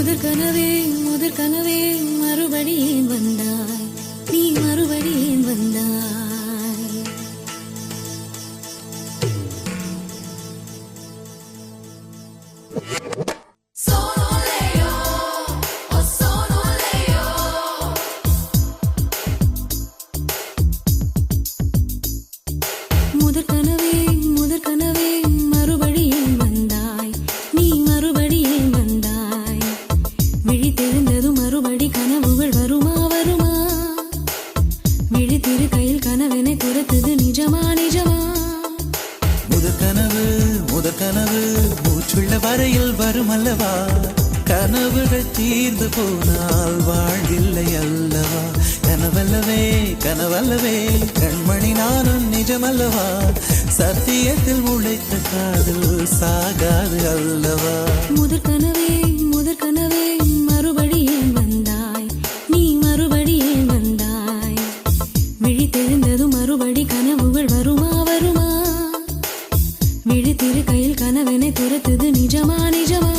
முதற் கனவே மறுபடியும் வந்தாய், நீ மறுபடியும் வந்தாய். முதற் கனவே மறுபடியும் வந்தாய், நீ மறுபடியும் வந்தாய். விழித்தெழுந்தது மறுபடி கனவுகள் வருமா வருமா? விழித்திரு கையில் கனவெனை துரத்துது நிஜமா நிஜமா? முதற் கனவு மூச்சுள்ள வரையில் வரும் அல்லவா? கனவுகள் தீர்ந்து போனால் வாழ்வில்லை அல்லவா? கனவல்லவே கண்மணி நானும் நிஜமல்லவா? சத்தியத்தில் உழைத்த காதல் சாகாது அல்லவா? முதற் கனவே மறுபடியும் வந்தாய், நீ மறுபடியும் வந்தாய். விழித்தெழுந்தது மறுபடி கனவுகள் வருமா வருமா? விழித்திரு கையில் கனவெனை துரத்துது நிஜமா நிஜமா?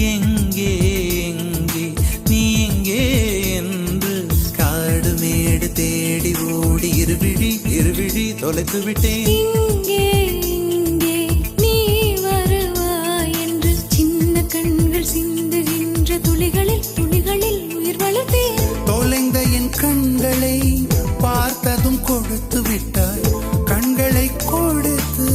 எங்கே நீ எங்கே என்று காடு மேடு தேடி ஓடி இருவிழி தொலைத்து விட்டேன். இங்கே நீ வருவாய் என்று சின்ன கண்கள் சிந்துகின்ற துளிகளில் உயிர் வளர்த்தேன். தொலைந்த என் கண்களை பார்த்ததும் கொடுத்து விட்டாய், கண்களை கொடுத்து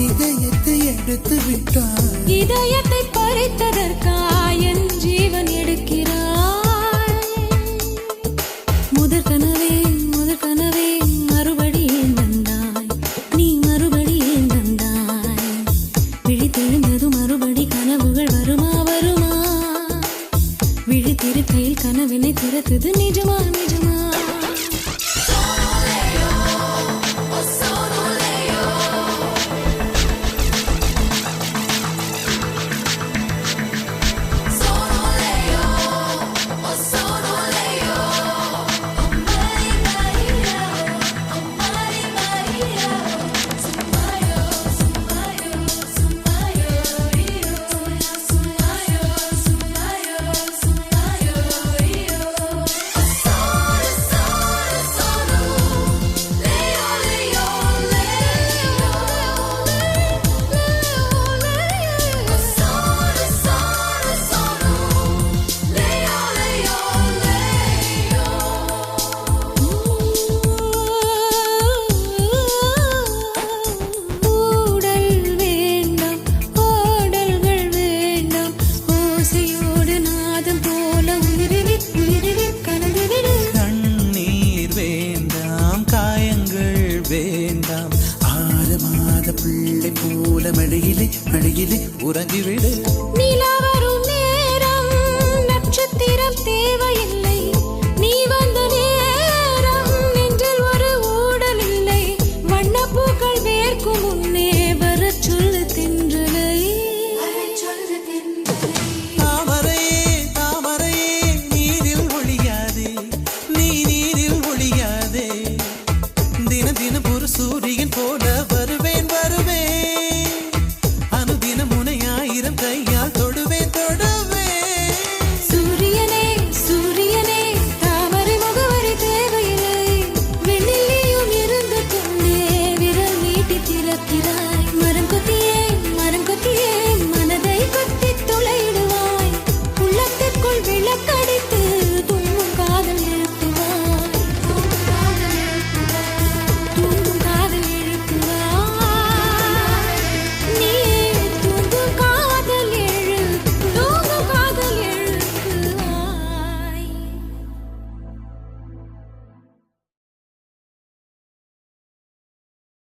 இதயத்தை எடுத்து விட்டாய். இதயத்தை பறித்ததற்காய் என் ஜீவன் எடுக்கிறாய். முதற் கனவே மறுபடியும் வந்தாய், நீ மறுபடியும் வந்தாய். விழித்தெழுந்தது மறுபடி கனவுகள் வருமா வருமா? விழித்திரு கையில் கனவினை துரத்துது நிஜமா நிஜமா? வேண்டாம் 6 மாத பிள்ளை போல மடியிலே உறங்கிவிடு.